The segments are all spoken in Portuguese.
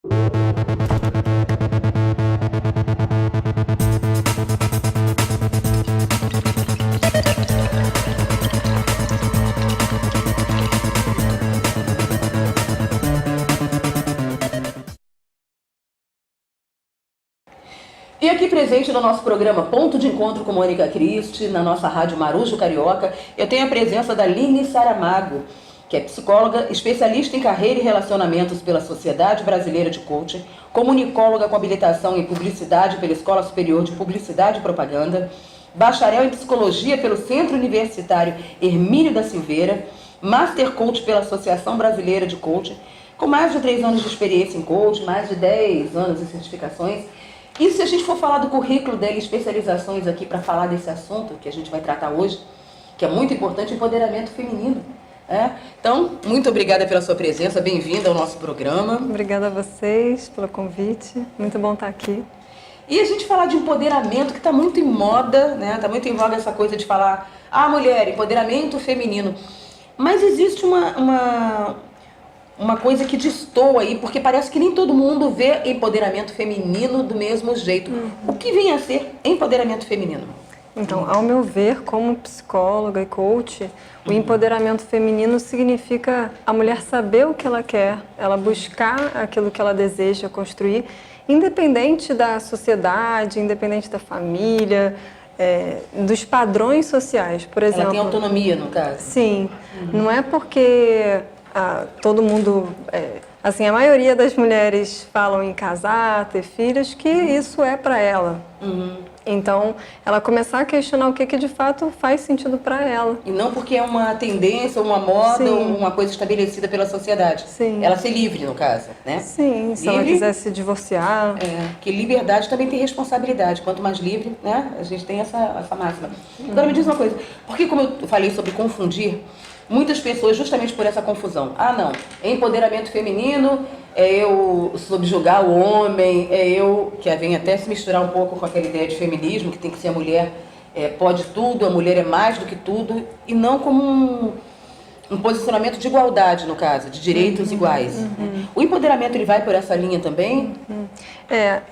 E aqui presente no nosso programa Ponto de Encontro com Mônica Christi, na nossa rádio Marujo Carioca, eu tenho a presença da Line Saramago, que é psicóloga, especialista em carreira e relacionamentos pela Sociedade Brasileira de Coaching, comunicóloga com habilitação em publicidade pela Escola Superior de Publicidade e Propaganda, bacharel em psicologia pelo Centro Universitário Hermínio da Silveira, master coach pela Associação Brasileira de Coaching, com mais de 3 anos de experiência em coaching, mais de 10 anos de certificações. E se a gente for falar do currículo dela, especializações aqui para falar desse assunto que a gente vai tratar hoje, que é muito importante, empoderamento feminino. Então, muito obrigada pela sua presença, bem-vinda ao nosso programa. Obrigada a vocês pelo convite, muito bom estar aqui. E a gente falar de empoderamento, que está muito em moda, né? Está muito em voga essa coisa de falar, mulher, empoderamento feminino. Mas existe uma coisa que destoa aí, porque parece que nem todo mundo vê empoderamento feminino do mesmo jeito. O que vem a ser empoderamento feminino? Então, ao meu ver, como psicóloga e coach, o empoderamento feminino significa a mulher saber o que ela quer, ela buscar aquilo que ela deseja construir, independente da sociedade, independente da família, dos padrões sociais, por exemplo. Ela tem autonomia, no caso? Sim, não é porque todo mundo, assim, a maioria das mulheres falam em casar, ter filhos, que isso é para ela. Então, ela começar a questionar o que de fato faz sentido para ela. E não porque é uma tendência, uma moda, Sim. ou uma coisa estabelecida pela sociedade. Sim. Ela ser livre, no caso, né? Sim, se ela quiser se divorciar. Que liberdade também tem responsabilidade. Quanto mais livre, né? A gente tem essa máxima. Agora me diz uma coisa, porque como eu falei sobre confundir, muitas pessoas, justamente por essa confusão, não, empoderamento feminino, eu subjugar o homem, que vem até se misturar um pouco com aquela ideia de feminismo, que tem que ser a mulher pode tudo, a mulher é mais do que tudo, e não como um posicionamento de igualdade, no caso, de direitos iguais. O empoderamento, ele vai por essa linha também?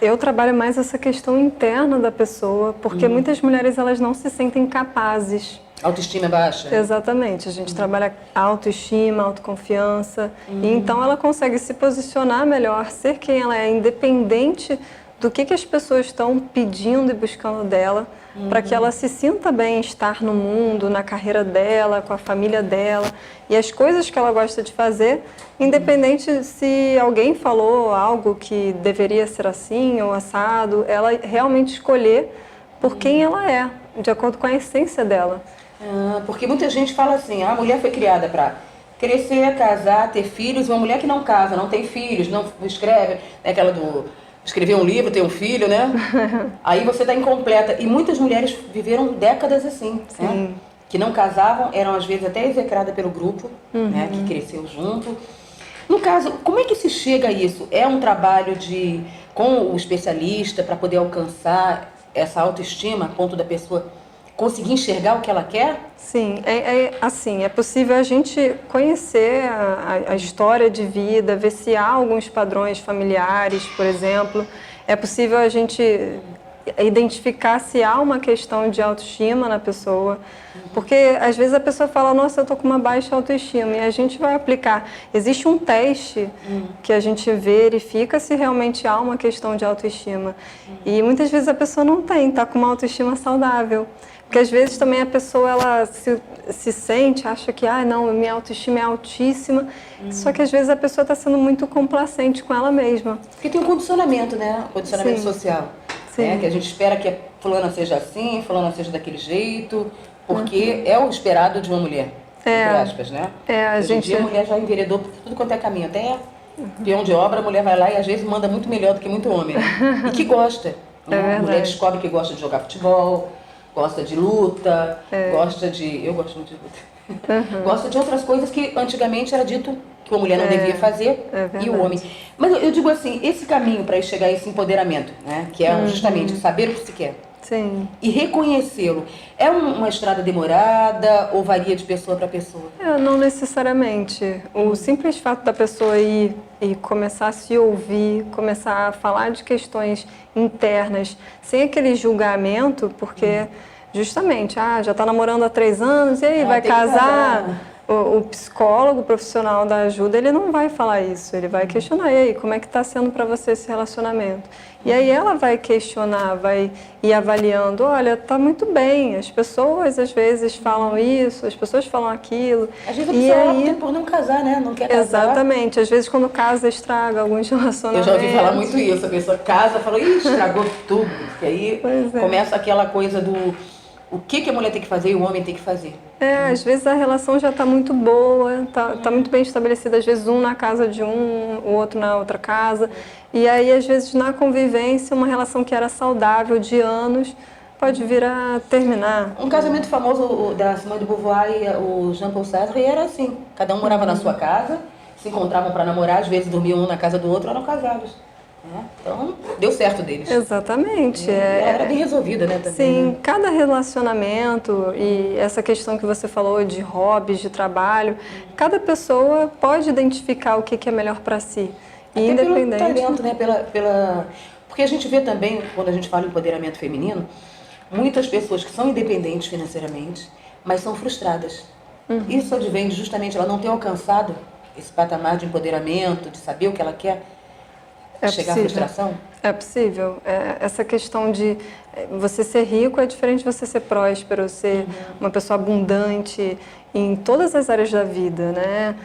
Eu trabalho mais essa questão interna da pessoa, porque muitas mulheres elas não se sentem capazes. Autoestima baixa? Exatamente, a gente trabalha autoestima, autoconfiança, e então ela consegue se posicionar melhor, ser quem ela é, independente do que as pessoas estão pedindo e buscando dela, para que ela se sinta bem estar no mundo, na carreira dela, com a família dela, e as coisas que ela gosta de fazer, independente se alguém falou algo que deveria ser assim ou assado, ela realmente escolher por quem ela é, de acordo com a essência dela. Porque muita gente fala assim, a mulher foi criada para crescer, casar, ter filhos. Uma mulher que não casa, não tem filhos, não escreve, aquela do escrever um livro, ter um filho, né? Aí você está incompleta. E muitas mulheres viveram décadas assim, né? Que não casavam, eram às vezes até execradas pelo grupo, né? Que cresceu junto. No caso, como é que se chega a isso? É um trabalho com o especialista para poder alcançar essa autoestima a ponto da pessoa conseguir enxergar o que ela quer? Sim, assim, é possível a gente conhecer a história de vida, ver se há alguns padrões familiares, por exemplo. É possível a gente identificar se há uma questão de autoestima na pessoa, porque às vezes a pessoa fala, nossa, eu estou com uma baixa autoestima, e a gente vai aplicar. Existe um teste que a gente verifica se realmente há uma questão de autoestima. E muitas vezes a pessoa não tem, está com uma autoestima saudável. Porque às vezes também a pessoa ela se sente, acha que não, minha autoestima é altíssima, só que às vezes a pessoa está sendo muito complacente com ela mesma. Porque tem um condicionamento, né? Um condicionamento Sim. social. Sim. Né? Que a gente espera que a fulana seja assim, fulana seja daquele jeito, porque é o esperado de uma mulher, entre aspas, né? Hoje em dia a mulher já enveredou por tudo quanto é caminho, até peão de obra, a mulher vai lá e às vezes manda muito melhor do que muito homem, né? E que gosta. Né? A mulher descobre que gosta de jogar futebol, gosta de luta, gosta de... Eu gosto muito de luta. Gosta de outras coisas que antigamente era dito que a mulher não devia fazer e o homem. Mas eu digo assim, esse caminho para chegar a esse empoderamento, né? Que é justamente saber o que se quer. Sim. E reconhecê-lo. É uma estrada demorada ou varia de pessoa para pessoa? Não necessariamente. O simples fato da pessoa ir e começar a se ouvir, começar a falar de questões internas, sem aquele julgamento, porque justamente, já está namorando há 3 anos, e aí vai tem que casar? O psicólogo, o profissional da ajuda, ele não vai falar isso, ele vai questionar, e aí, como é que está sendo para você esse relacionamento? E aí ela vai questionar, vai ir avaliando, olha, está muito bem, as pessoas às vezes falam isso, as pessoas falam aquilo. Às vezes a pessoa opta por não casar, né? Não quer casar. Exatamente, às vezes quando casa estraga alguns relacionamentos. Eu já ouvi falar muito isso, a pessoa casa e fala, ih, estragou tudo, porque aí começa aquela coisa do o que a mulher tem que fazer e o homem tem que fazer. Às vezes a relação já está muito boa, está muito bem estabelecida, às vezes um na casa de um, o outro na outra casa. E aí, às vezes, na convivência, uma relação que era saudável de anos pode vir a terminar. Um casamento famoso da Simone de Beauvoir e o Jean-Paul Sartre era assim. Cada um morava na sua casa, se encontravam para namorar, às vezes dormiam um na casa do outro, eram casados. Então, deu certo deles. Exatamente. Era bem resolvida, né? Também, sim, né? Cada relacionamento e essa questão que você falou de hobbies, de trabalho, cada pessoa pode identificar o que é melhor para si. Até independente. pelo talento, né? Porque a gente vê também, quando a gente fala em empoderamento feminino, muitas pessoas que são independentes financeiramente, mas são frustradas. Isso advém de justamente ela não ter alcançado esse patamar de empoderamento, de saber o que ela quer. Chegar à frustração? É possível. Essa questão de você ser rico é diferente de você ser próspero, ser uma pessoa abundante em todas as áreas da vida, né?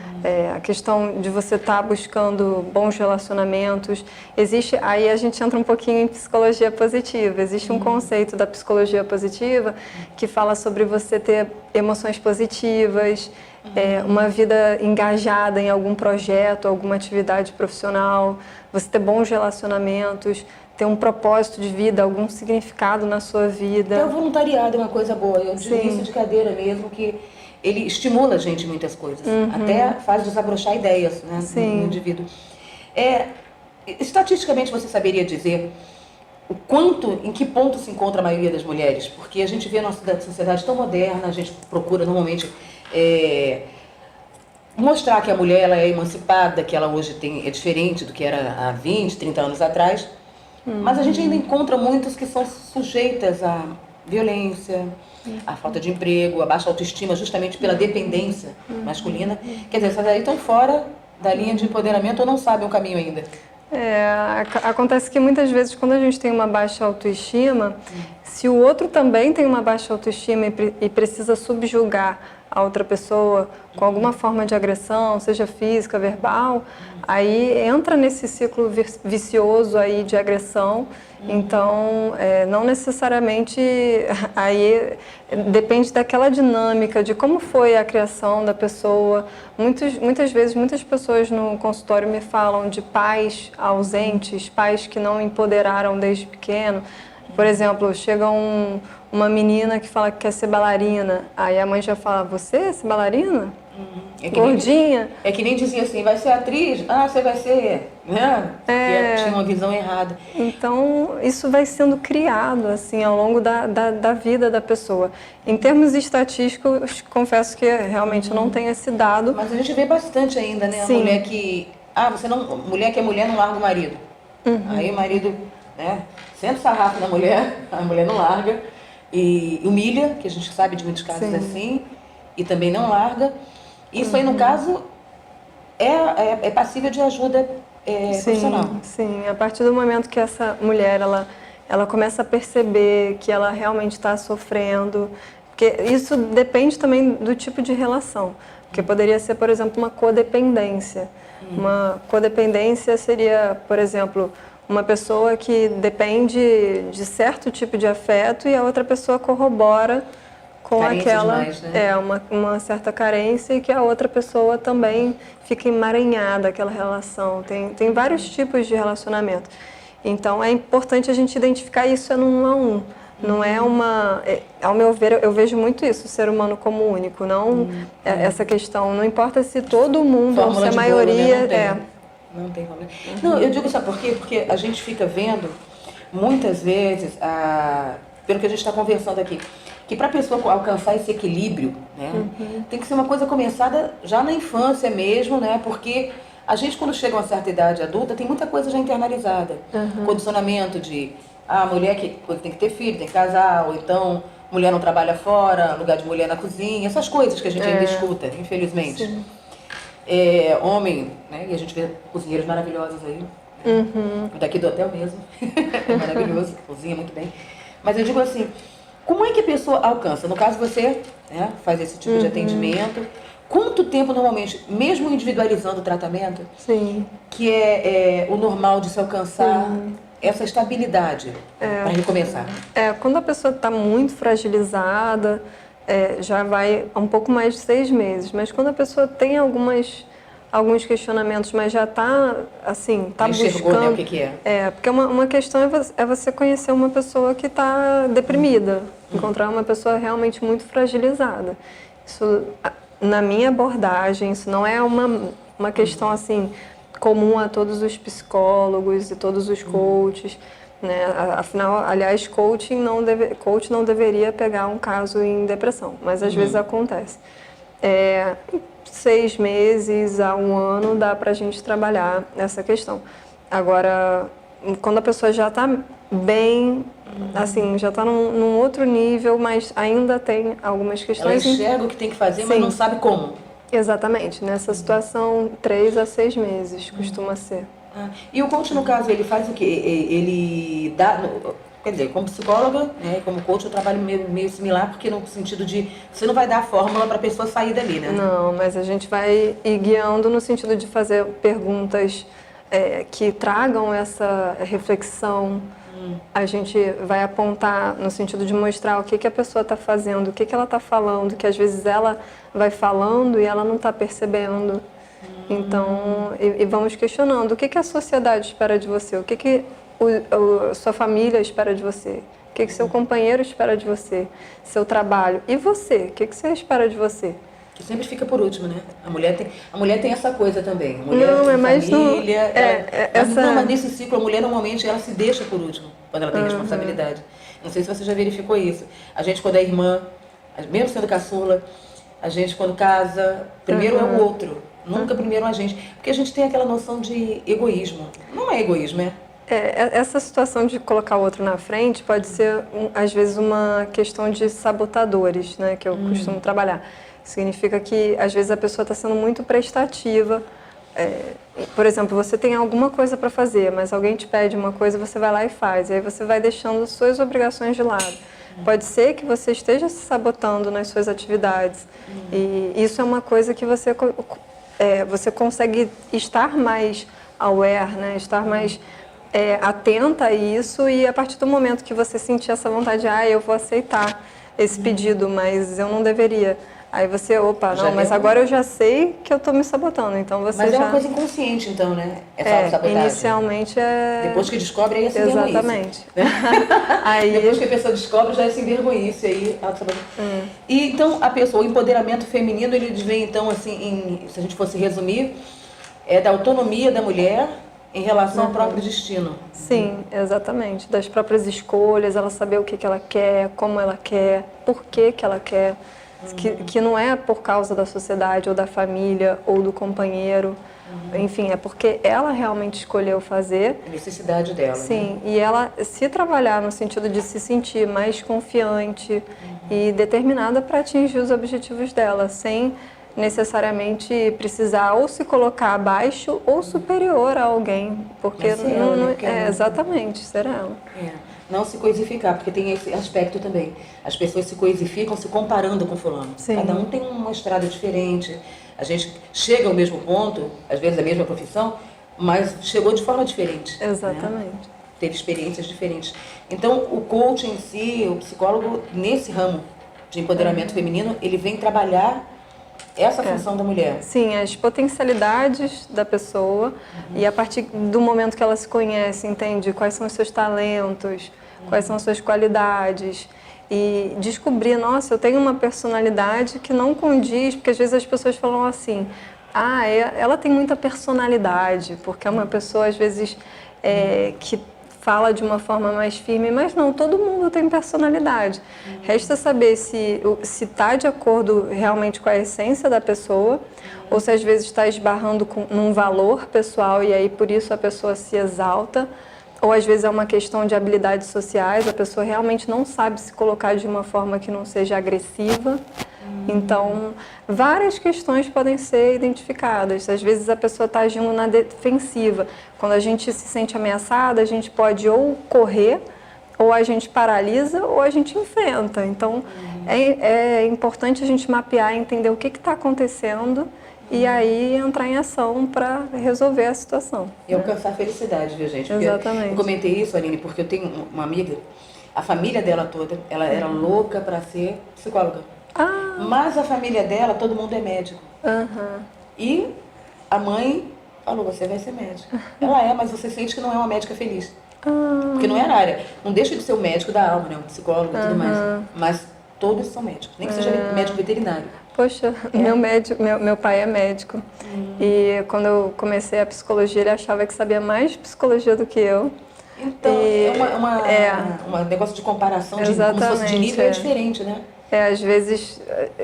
A questão de você estar buscando bons relacionamentos. Aí a gente entra um pouquinho em psicologia positiva. Existe um conceito da psicologia positiva que fala sobre você ter emoções positivas, uma vida engajada em algum projeto, alguma atividade profissional, você ter bons relacionamentos, ter um propósito de vida, algum significado na sua vida. Até o voluntariado é uma coisa boa. Eu digo isso de cadeira mesmo, que ele estimula a gente em muitas coisas. Até faz desabrochar ideias, né, no indivíduo. Estatisticamente, você saberia dizer em que ponto se encontra a maioria das mulheres? Porque a gente vê a nossa sociedade tão moderna, a gente procura normalmente mostrar que a mulher ela é emancipada, que ela hoje é diferente do que era há 20, 30 anos atrás. Mas a gente ainda encontra muitas que são sujeitas à violência, à falta de emprego, à baixa autoestima, justamente pela dependência masculina. Quer dizer, essas aí estão fora da linha de empoderamento ou não sabem o caminho ainda. Acontece que muitas vezes quando a gente tem uma baixa autoestima, se o outro também tem uma baixa autoestima e precisa subjugar a outra pessoa com alguma forma de agressão, seja física, verbal, aí entra nesse ciclo vicioso aí de agressão. Então, não necessariamente, aí depende daquela dinâmica, de como foi a criação da pessoa. Muitas vezes, muitas pessoas no consultório me falam de pais ausentes, pais que não empoderaram desde pequeno. Por exemplo, chega uma menina que fala que quer ser bailarina, aí a mãe já fala, você é ser bailarina? Gordinha? É que nem dizia assim, vai ser atriz? Você vai ser, né? Porque tinha uma visão errada. Então, isso vai sendo criado, assim, ao longo da vida da pessoa. Em termos estatísticos, confesso que realmente não tenho esse dado. Mas a gente vê bastante ainda, né? Sim. A mulher que... mulher que é mulher não larga o marido. Aí o marido, né? Senta o sarrafo na mulher, a mulher não larga. E humilha, que a gente sabe de muitos casos assim. E também não larga. Isso aí, no caso, é passível de ajuda profissional. Sim, a partir do momento que essa mulher ela começa a perceber que ela realmente está sofrendo, porque isso depende também do tipo de relação, porque poderia ser, por exemplo, uma codependência. Uma codependência seria, por exemplo, uma pessoa que depende de certo tipo de afeto e a outra pessoa corrobora com carência aquela demais, né? uma certa carência e que a outra pessoa também fica emaranhada aquela relação. Tem vários tipos de relacionamento. Então é importante a gente identificar isso num a um. Não é ao meu ver, eu vejo muito isso, o ser humano como único, não essa questão. Não importa se todo mundo ou se a maioria bolo, né? Não tem problema. Não, eu digo, sabe por quê? Porque a gente fica vendo muitas vezes pelo que a gente está conversando aqui, que para a pessoa alcançar esse equilíbrio, né, tem que ser uma coisa começada já na infância mesmo, né, porque a gente, quando chega a uma certa idade adulta, tem muita coisa já internalizada. Condicionamento de a mulher que tem que ter filho, tem que casar, ou então mulher não trabalha fora, lugar de mulher na cozinha, essas coisas que a gente ainda escuta, infelizmente. Sim. Homem, né, e a gente vê cozinheiros maravilhosos aí, né, daqui do hotel mesmo, é maravilhoso, cozinha muito bem. Mas eu digo assim, como é que a pessoa alcança? No caso você, né, faz esse tipo de atendimento. Quanto tempo normalmente, mesmo individualizando o tratamento, Sim. que é o normal de se alcançar essa estabilidade para recomeçar? Quando a pessoa está muito fragilizada, já vai um pouco mais de 6 meses. Mas quando a pessoa tem alguns questionamentos, mas já está assim, está enxergou, buscando... né, o que é. Porque uma questão é você conhecer uma pessoa que está deprimida, encontrar uma pessoa realmente muito fragilizada. Isso, na minha abordagem, isso não é uma questão assim comum a todos os psicólogos e todos os coaches, né? Afinal, aliás, coach não deveria pegar um caso em depressão, mas às vezes acontece. 6 meses a 1 ano dá para a gente trabalhar essa questão. Agora, quando a pessoa já está bem, assim, já está num outro nível, mas ainda tem algumas questões... Ela enxerga o que tem que fazer, mas não sabe como. Exatamente. Nessa situação, 3 a 6 meses costuma ser. E o coach, no caso, ele faz o quê? Ele dá... Quer dizer, como psicóloga, né, como coach, eu trabalho meio similar, porque no sentido de você não vai dar a fórmula para a pessoa sair dali, né? Não, mas a gente vai ir guiando no sentido de fazer perguntas que tragam essa reflexão. A gente vai apontar no sentido de mostrar o que a pessoa está fazendo, o que ela está falando, que às vezes ela vai falando e ela não está percebendo. Então, e vamos questionando o que a sociedade espera de você, o que sua família espera de você, o que seu companheiro espera de você, seu trabalho. E você, o que você espera de você? Que sempre fica por último, né? A mulher tem essa coisa também. A mulher não, tem é mais família. Não, mas nesse ciclo, a mulher normalmente ela se deixa por último, quando ela tem responsabilidade. Não sei se você já verificou isso. A gente, quando é irmã, mesmo sendo caçula, a gente, quando casa, primeiro é o outro, nunca primeiro a gente. Porque a gente tem aquela noção de egoísmo. Não é egoísmo, é? Essa situação de colocar o outro na frente pode ser, às vezes, uma questão de sabotadores, né, que eu costumo trabalhar. Significa que, às vezes, a pessoa está sendo muito prestativa. Por exemplo, você tem alguma coisa para fazer, mas alguém te pede uma coisa, você vai lá e faz. E aí você vai deixando suas obrigações de lado. Pode ser que você esteja se sabotando nas suas atividades. E isso é uma coisa que você consegue estar mais aware, né, estar mais... atenta a isso, e a partir do momento que você sentir essa vontade, eu vou aceitar esse pedido, mas eu não deveria. Aí você, mas agora eu já sei que eu estou me sabotando, então você Mas já... é uma coisa inconsciente, então, né? Essa autossabotagem. Inicialmente Depois que descobre, aí é sem vergonhice. Exatamente. Aí... Depois que a pessoa descobre, já é sem vergonhice, aí E então, a pessoa, o empoderamento feminino, ele vem, então, assim, se a gente fosse resumir, da autonomia da mulher em relação ao próprio destino. Sim, exatamente. Das próprias escolhas, ela saber o que ela quer, como ela quer, por que ela quer. Que não é por causa da sociedade ou da família ou do companheiro. Enfim, é porque ela realmente escolheu fazer. A necessidade dela. Sim, e ela se trabalhar no sentido de se sentir mais confiante e determinada para atingir os objetivos dela, sem necessariamente precisar ou se colocar abaixo ou superior a alguém, porque exatamente, ser ela. Não se coisificar, porque tem esse aspecto também. As pessoas se coisificam se comparando com fulano. Sim. Cada um tem uma estrada diferente. A gente chega ao mesmo ponto, às vezes a mesma profissão, mas chegou de forma diferente. Exatamente. Né? Teve experiências diferentes. Então, o coach em si, o psicólogo, nesse ramo de empoderamento feminino, ele vem trabalhar essa função da mulher. Sim, as potencialidades da pessoa, e a partir do momento que ela se conhece, entende quais são os seus talentos, quais são as suas qualidades, e descobrir, nossa, eu tenho uma personalidade que não condiz, porque às vezes as pessoas falam assim, ela tem muita personalidade, porque é uma pessoa, às vezes, que fala de uma forma mais firme, mas não, todo mundo tem personalidade. Resta saber se está de acordo realmente com a essência da pessoa, ou se às vezes está esbarrando num valor pessoal e aí por isso a pessoa se exalta, ou às vezes é uma questão de habilidades sociais, a pessoa realmente não sabe se colocar de uma forma que não seja agressiva. Então, várias questões podem ser identificadas. Às vezes a pessoa está agindo na defensiva. Quando a gente se sente ameaçada, a gente pode ou correr, ou a gente paralisa, ou a gente enfrenta. Então, é importante a gente mapear e entender o que está acontecendo e aí entrar em ação para resolver a situação. E alcançar a felicidade, viu, gente? Porque Exatamente. eu comentei isso, Aline, porque eu tenho uma amiga, a família dela toda, ela era louca para ser psicóloga. Mas a família dela, todo mundo é médico. E a mãe falou, você vai ser médica. Ela é, mas você sente que não é uma médica feliz. Porque não é na área. Não deixa de ser o médico da alma, né? O psicólogo e tudo mais. Mas todos são médicos. Nem que seja médico veterinário. Poxa, meu pai é médico. E quando eu comecei a psicologia, ele achava que sabia mais de psicologia do que eu. Então, um negócio de comparação, como se fosse de nível, é diferente, né? Às vezes,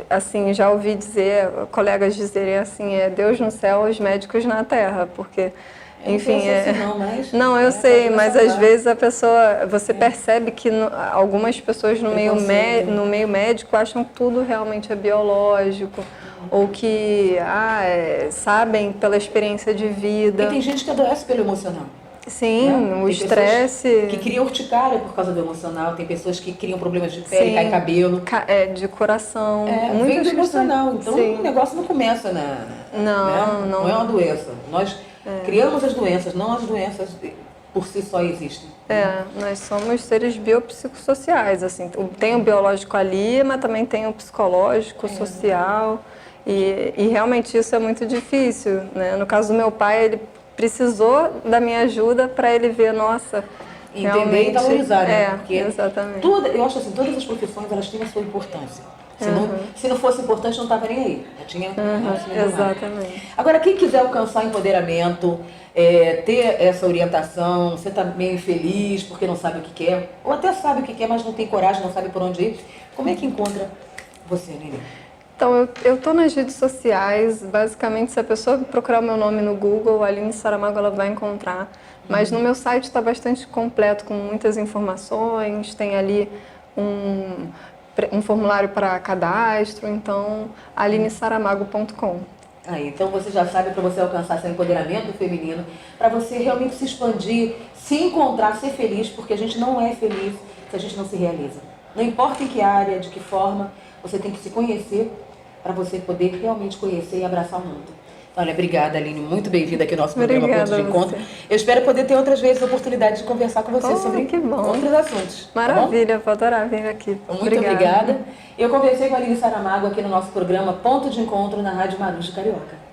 assim, já ouvi dizer, colegas dizerem assim, Deus no céu, os médicos na terra, porque, enfim... Não, eu sei, mas às vezes a pessoa, você percebe que algumas pessoas no meio médico acham que tudo realmente é biológico, ou que sabem pela experiência de vida. E tem gente que adoece pelo emocional. Sim, né? O estresse... que criam urticária por causa do emocional, tem pessoas que criam problemas de pele, cai cabelo. De coração. Vem do emocional, então o negócio não começa não é uma doença. Nós criamos as doenças, não as doenças por si só existem. Nós somos seres biopsicossociais, assim, tem o biológico ali, mas também tem o psicológico, social, e realmente isso é muito difícil, né? No caso do meu pai, ele precisou da minha ajuda para ele ver, nossa, entender e valorizar, né? Porque exatamente. Eu acho assim, todas as profissões, elas têm a sua importância. Se não fosse importante, não estava nem aí. Já tinha, exatamente. Agora, quem quiser alcançar empoderamento, ter essa orientação, você está meio infeliz porque não sabe o que quer, ou até sabe o que quer, mas não tem coragem, não sabe por onde ir, como é que encontra você, Aline? Então, eu estou nas redes sociais, basicamente, se a pessoa procurar o meu nome no Google, Aline Saramago, ela vai encontrar. Mas no meu site está bastante completo, com muitas informações, tem ali um formulário para cadastro, então, alinesaramago.com. Então você já sabe, para você alcançar seu empoderamento feminino, para você realmente se expandir, se encontrar, ser feliz, porque a gente não é feliz se a gente não se realiza. Não importa em que área, de que forma, você tem que se conhecer para você poder realmente conhecer e abraçar o mundo. Olha, obrigada, Aline. Muito bem-vinda aqui ao nosso programa Ponto de Encontro. Eu espero poder ter outras vezes a oportunidade de conversar com você sobre outros assuntos. Maravilha, vou adorar vir aqui. Muito obrigada. Eu conversei com a Aline Saramago aqui no nosso programa Ponto de Encontro na Rádio Marujo Carioca.